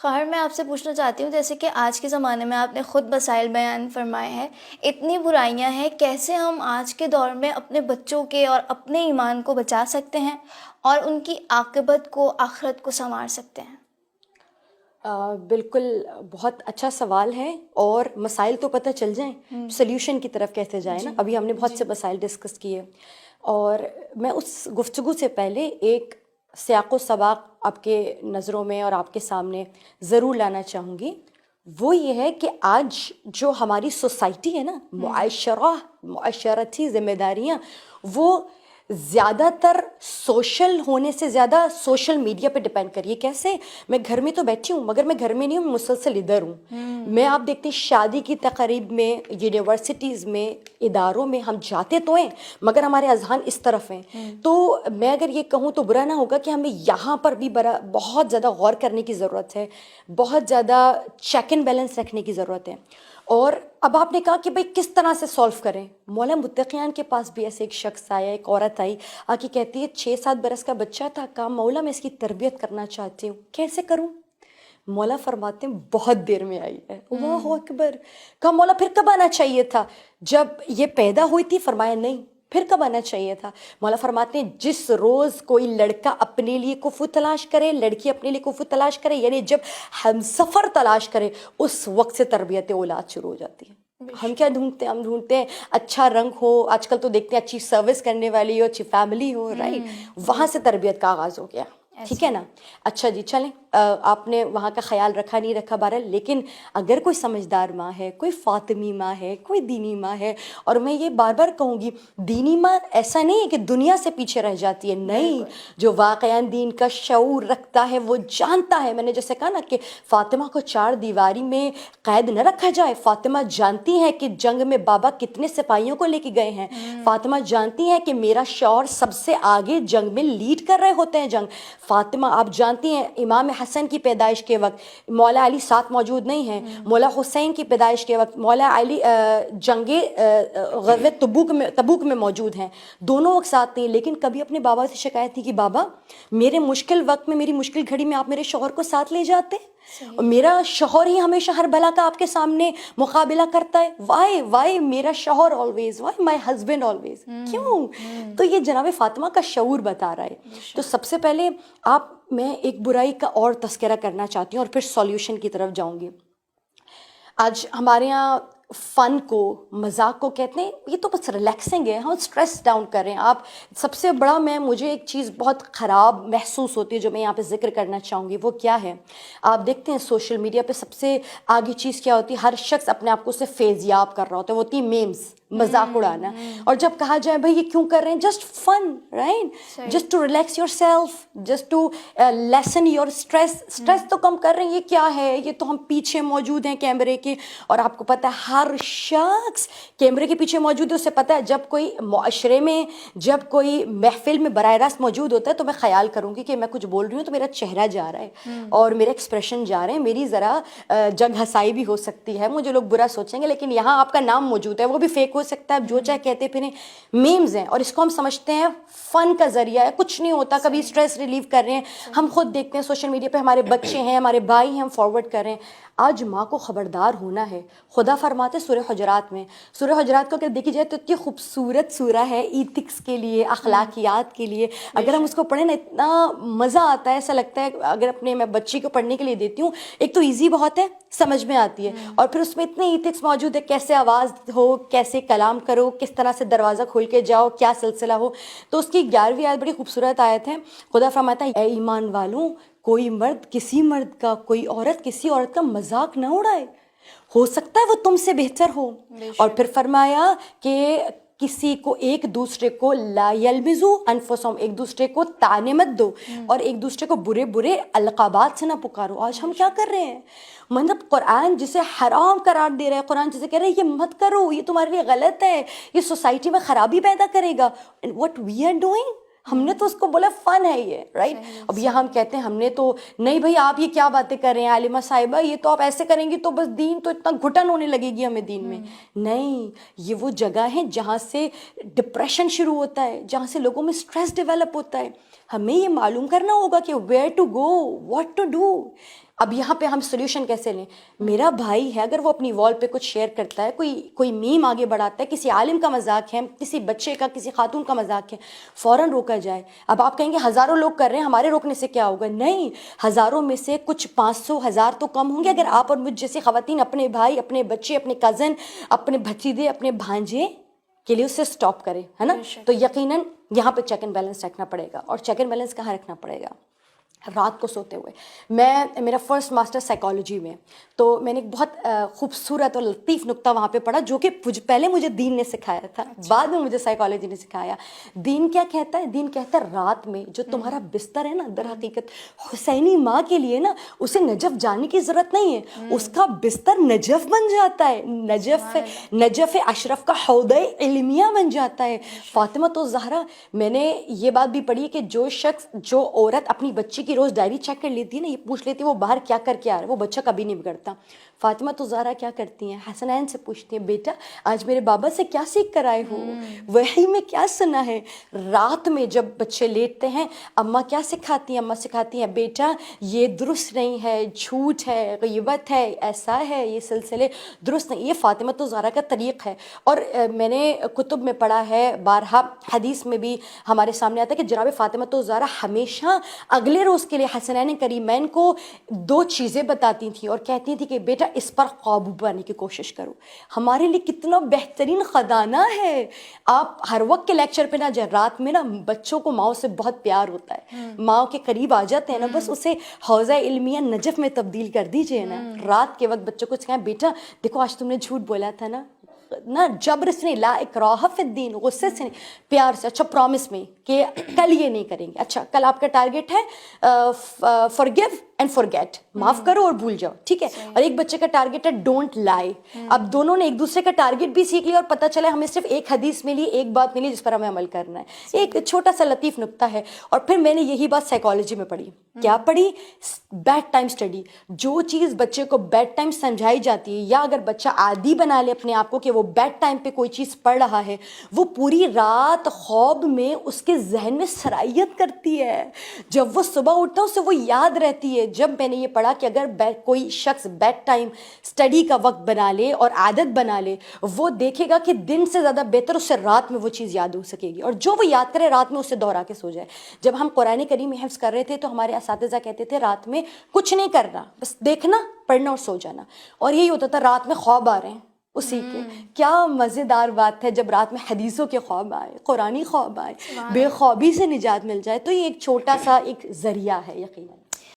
خواہر میں آپ سے پوچھنا چاہتی ہوں، جیسے کہ آج کے زمانے میں آپ نے خود مسائل بیان فرمائے ہیں، اتنی برائیاں ہیں، کیسے ہم آج کے دور میں اپنے بچوں کے اور اپنے ایمان کو بچا سکتے ہیں اور ان کی عاقبت کو، آخرت کو سنوار سکتے ہیں؟ بالکل، بہت اچھا سوال ہے، اور مسائل تو پتہ چل جائیں، سلیوشن کی طرف کیسے جائیں نا. ابھی ہم نے بہت سے مسائل ڈسکس کیے، اور میں اس گفتگو سے پہلے ایک سیاق و سباق آپ کے نظروں میں اور آپ کے سامنے ضرور لانا چاہوں گی. وہ یہ ہے کہ آج جو ہماری سوسائٹی ہے نا، معاشرتی ذمہ داریاں، وہ زیادہ تر سوشل ہونے سے زیادہ سوشل میڈیا پہ ڈپینڈ کریے. کیسے؟ میں گھر میں تو بیٹھی ہوں، مگر میں گھر میں نہیں ہوں، مسلسل ادھر ہوں. میں آپ دیکھتے ہیں شادی کی تقریب میں، یونیورسٹیز میں، اداروں میں ہم جاتے تو ہیں، مگر ہمارے اذہان اس طرف ہیں. تو میں اگر یہ کہوں تو برا نہ ہوگا کہ ہمیں یہاں پر بھی بہت زیادہ غور کرنے کی ضرورت ہے، بہت زیادہ چیک اینڈ بیلنس رکھنے کی ضرورت ہے. اور اب آپ نے کہا کہ بھائی کس طرح سے سولو کریں. مولا متقیان کے پاس بھی ایسے ایک شخص آیا، ایک عورت آئی، آ کے کہتی ہے 6-7 برس کا بچہ تھا، کہا مولا میں اس کی تربیت کرنا چاہتی ہوں، کیسے کروں؟ مولا فرماتے ہیں بہت دیر میں آئی ہے. اللہ اکبر. کہا مولا پھر کب آنا چاہیے تھا؟ جب یہ پیدا ہوئی تھی؟ فرمایا نہیں. پھر کب آنا چاہیے تھا؟ مولا فرماتے ہیں جس روز کوئی لڑکا اپنے لیے کفو تلاش کرے، لڑکی اپنے لیے کفو تلاش کرے، یعنی جب ہم سفر تلاش کرے، اس وقت سے تربیت اولاد شروع ہو جاتی ہے. ہم کیا ڈھونڈتے ہیں؟ ہم ڈھونڈتے ہیں اچھا رنگ ہو، آج کل تو دیکھتے ہیں اچھی سروس کرنے والی ہو، اچھی فیملی ہو، رائٹ. وہاں سے تربیت کا آغاز ہو گیا. ٹھیک ہے نا. اچھا جی چلیں، آپ نے وہاں کا خیال رکھا نہیں رکھا بہرحال، لیکن اگر کوئی سمجھدار ماں ہے، کوئی فاطمی ماں ہے، کوئی دینی ماں ہے، اور میں یہ بار بار کہوں گی دینی ماں ایسا نہیں ہے کہ دنیا سے پیچھے رہ جاتی ہے، نہیں. جو واقعاً دین کا شعور رکھتا ہے وہ جانتا ہے. میں نے جیسے کہا نا کہ فاطمہ کو 4 دیواری میں قید نہ رکھا جائے. فاطمہ جانتی ہیں کہ جنگ میں بابا کتنے سپاہیوں کو لے کے گئے ہیں. فاطمہ جانتی ہیں کہ میرا شوہر سب سے آگے جنگ میں لیڈ کر رہے ہوتے ہیں جنگ. فاطمہ آپ جانتی ہیں امام حسن کی پیدائش کے وقت مولا علی ساتھ موجود نہیں ہیں، مولا حسین کی پیدائش کے وقت مولا علی جنگ غزوہ تبوک میں موجود ہیں. دونوں وقت ساتھ نہیں، لیکن کبھی اپنے بابا سے شکایت تھی کہ بابا میرے مشکل وقت میں، میری مشکل گھڑی میں آپ میرے شوہر کو ساتھ لے جاتے، اور میرا شوہر ہی ہمیشہ ہر بلا کا آپ کے سامنے مقابلہ کرتا ہے. وائی میرا شوہر always, why my husband always, کیوں؟ تو یہ جناب فاطمہ کا شعور بتا رہا ہے. تو سب سے پہلے میں ایک برائی کا اور تذکرہ کرنا چاہتی ہوں اور پھر سولیوشن کی طرف جاؤں گی. آج ہمارے یہاں فن کو، مذاق کو کہتے ہیں یہ تو بس ریلیکسنگ ہے، ہم اسٹریس ڈاؤن کر رہے ہیں. آپ سب سے بڑا مجھے ایک چیز بہت خراب محسوس ہوتی ہے جو میں یہاں پہ ذکر کرنا چاہوں گی، وہ کیا ہے؟ آپ دیکھتے ہیں سوشل میڈیا پہ سب سے آگے چیز کیا ہوتی ہے؟ ہر شخص اپنے آپ کو سے فیضیاب کر رہا ہوتا ہے. وہ ہوتی میمز، مذاق اڑانا. اور جب کہا جائے بھائی یہ کیوں کر رہے ہیں؟ Just fun, right, just to relax yourself, just to lessen your stress تو کم کر رہے ہیں. یہ کیا ہے؟ یہ تو ہم پیچھے موجود ہیں کیمرے کے، اور آپ کو پتہ ہے ہر شخص کیمرے کے پیچھے موجود ہے. اسے پتہ ہے جب کوئی معاشرے میں، جب کوئی محفل میں براہ راست موجود ہوتا ہے تو میں خیال کروں گی کہ میں کچھ بول رہی ہوں تو میرا چہرہ جا رہا ہے اور میرے ایکسپریشن جا رہے ہیں، میری ذرا جنگ ہنسائی بھی ہو سکتی ہے، مجھے لوگ برا سوچیں گے، لیکن یہاں آپ کا نام موجود ہے، وہ بھی فیک ہو سکتا ہے. جو چاہے کہتے پھریں. میمز ہیں اور اس کو ہم سمجھتے ہیں فن کا ذریعہ ہے، کچھ نہیں ہوتا، کبھی اسٹریس ریلیو کر رہے ہیں. ہم خود دیکھتے ہیں سوشل میڈیا پہ ہمارے بچے ہیں، ہمارے بھائی ہیں، ہم فارورڈ کر رہے ہیں. آج ماں کو خبردار ہونا ہے. خدا فرماتے سورہ حجرات میں، سورہ حجرات کو اگر دیکھی جائے تو اتنی خوبصورت سورہ ہے ایتھکس کے لیے، اخلاقیات کے لیے. اگر ہم اس کو پڑھیں نا اتنا مزہ آتا ہے، ایسا لگتا ہے اگر میں بچی کو پڑھنے کے لیے دیتی ہوں، ایک تو ایزی بہت ہے، سمجھ میں آتی ہے، اور پھر اس میں اتنے ایتھکس موجود ہے، کیسے آواز ہو، کیسے کلام کرو، کس طرح سے دروازہ کھول کے جاؤ، کیا سلسلہ ہو. تو اس کی 11ویں آیت بڑی خوبصورت آیت ہے. خدا فرماتا ہے اے ایمان والوں، کوئی مرد کسی مرد کا، کوئی عورت کسی عورت کا مذاق نہ اڑائے، ہو سکتا ہے وہ تم سے بہتر ہو. اور پھر فرمایا کہ کسی کو ایک دوسرے کو لا یلمزو انفسہم، ایک دوسرے کو طعنے مت دو اور ایک دوسرے کو برے برے القابات سے نہ پکارو. آج ہم کیا کر رہے ہیں؟ مطلب قرآن جسے حرام قرار دے رہا ہے، قرآن جسے کہہ رہا ہے یہ مت کرو، یہ تمہارے لیے غلط ہے، یہ سوسائٹی میں خرابی پیدا کرے گا. what we are doing، ہم نے تو اس کو بولا فن ہے یہ، رائٹ. اب یہ ہم کہتے ہیں ہم نے تو نہیں بھائی آپ یہ کیا باتیں کر رہے ہیں عالمہ صاحبہ، یہ تو آپ ایسے کریں گی تو بس دین تو اتنا گھٹن ہونے لگے گی ہمیں دین میں. نہیں، یہ وہ جگہ ہے جہاں سے ڈپریشن شروع ہوتا ہے، جہاں سے لوگوں میں اسٹریس ڈیولپ ہوتا ہے. ہمیں یہ معلوم کرنا ہوگا کہ where to go, what to do. اب یہاں پہ ہم سولوشن کیسے لیں؟ میرا بھائی ہے اگر وہ اپنی وال پہ کچھ شیئر کرتا ہے, کوئی میم آگے بڑھاتا ہے, کسی عالم کا مذاق ہے, کسی بچے کا, کسی خاتون کا مذاق ہے, فوراً روکا جائے. اب آپ کہیں گے ہزاروں لوگ کر رہے ہیں, ہمارے روکنے سے کیا ہوگا؟ نہیں, ہزاروں میں سے کچھ 500 1000 تو کم ہوں گے اگر آپ اور مجھ جیسی خواتین اپنے بھائی, اپنے بچے, اپنے کزن, اپنے بھتیجے, اپنے بھانجے کے لیے اسے اسٹاپ کرے, ہے نا. تو یقیناً یہاں پہ چیک اینڈ بیلنس رکھنا پڑے گا. اور چیک اینڈ بیلنس کہاں رکھنا پڑے گا؟ رات کو سوتے ہوئے. میرا فرسٹ ماسٹر سائیکالوجی میں, تو میں نے ایک بہت خوبصورت اور لطیف نقطہ وہاں پہ پڑھا جو کہ پہلے مجھے دین نے سکھایا تھا, بعد میں مجھے سائیکالوجی نے سکھایا. دین کیا کہتا ہے؟ دین کہتا ہے رات میں جو تمہارا بستر ہے نا, در حقیقت حسینی ماں کے لیے نا اسے نجف جانے کی ضرورت نہیں ہے, اس کا بستر نجف بن جاتا ہے, نجف اشرف کا حوضہ علمیہ بن جاتا ہے. فاطمہ تو زہرا, میں نے یہ بات بھی پڑھی کہ جو عورت اپنی بچی کی روز ڈائری چیک کر لیتی ہے نا, یہ پوچھ لیتی ہے وہ باہر کیا کر کے آ رہا ہے, وہ بچہ کبھی نہیں بگڑتا. فاطمہ تو زہرا کیا کرتی ہیں؟ حسنین سے پوچھتی ہیں بیٹا آج میرے بابا سے کیا سیکھ کر آئے ہو, وحی میں کیا سنا ہے. رات میں جب بچے لیٹتے ہیں اماں کیا سکھاتی ہیں؟ اماں سکھاتی ہیں بیٹا یہ درست نہیں ہے, جھوٹ ہے, غیبت ہے, ایسا ہے, یہ سلسلے درست نہیں. یہ فاطمہ تو زہرا کا طریق ہے. اور میں نے کتب میں پڑھا ہے, بارہا حدیث میں بھی ہمارے سامنے آتا ہے کہ جناب فاطمہ تو زہرا ہمیشہ اگلے روز کے لیے حسنین کریمین کو 2 چیزیں بتاتی تھیں اور کہتی تھیں کہ بیٹا اس پر قابو پانے کی کوشش کرو. ہمارے لیے کتنا بہترین خزانہ ہے. آپ ہر وقت کے لیکچر پہ نہ جائیں, رات میں نا بچوں کو ماؤں سے بہت پیار ہوتا ہے, ماؤں کے قریب آ جاتے ہیں نا, بس اسے حوضہ علمیہ نجف میں تبدیل کر دیجئے نا. رات کے وقت بچوں کو سکھائیں بیٹا دیکھو آج تم نے جھوٹ بولا تھا نا جبر سے نہیں, لا اکراہ فی الدین, غصے سے نہیں, پیار سے. اچھا پرومس میں کہ کل یہ نہیں کریں گے. اچھا کل آپ کا ٹارگیٹ ہے forgive and forget, معاف کرو اور بھول جاؤ, ٹھیک ہے. اور ایک بچے کا ٹارگیٹ ہے ڈونٹ لائی. اب دونوں نے ایک دوسرے کا ٹارگیٹ بھی سیکھ لیا اور پتہ چلا ہمیں صرف ایک حدیث ملی, ایک بات ملی جس پر ہمیں عمل کرنا ہے. ایک چھوٹا سا لطیف نقطہ ہے. اور پھر میں نے یہی بات سائیکالوجی میں پڑھی. کیا پڑھی؟ Bed time study. جو چیز بچے کو بیڈ ٹائم سمجھائی جاتی ہے, یا اگر بچہ عادی بنا لے اپنے آپ کو کہ وہ بیڈ ٹائم پہ کوئی چیز پڑھ رہا ہے, وہ پوری رات خواب میں اس کے ذہن میں سرائیت کرتی ہے. جب وہ صبح اٹھتا ہے اسے وہ یاد رہتی ہے. جب میں نے یہ پڑھا کہ اگر کوئی شخص بیڈ ٹائم اسٹڈی کا وقت بنا لے اور عادت بنا لے, وہ دیکھے گا کہ دن سے زیادہ بہتر اسے رات میں وہ چیز یاد ہو سکے گی, اور جو وہ یاد کرے رات میں اسے دوہرا کے سو جائے. جب ہم قرآن کریم حفظ کر رہے تھے تو ہمارے اساتذہ کہتے تھے رات میں کچھ نہیں کرنا, بس دیکھنا, پڑھنا اور سو جانا. اور یہی ہوتا تھا, رات میں خواب آ رہے ہیں اسی کے. کیا مزیدار بات ہے جب رات میں حدیثوں کے خواب آئے, قرآنی خواب آئے, بے خوابی سے نجات مل جائے. تو یہ ایک چھوٹا سا ایک ذریعہ ہے یقیناً.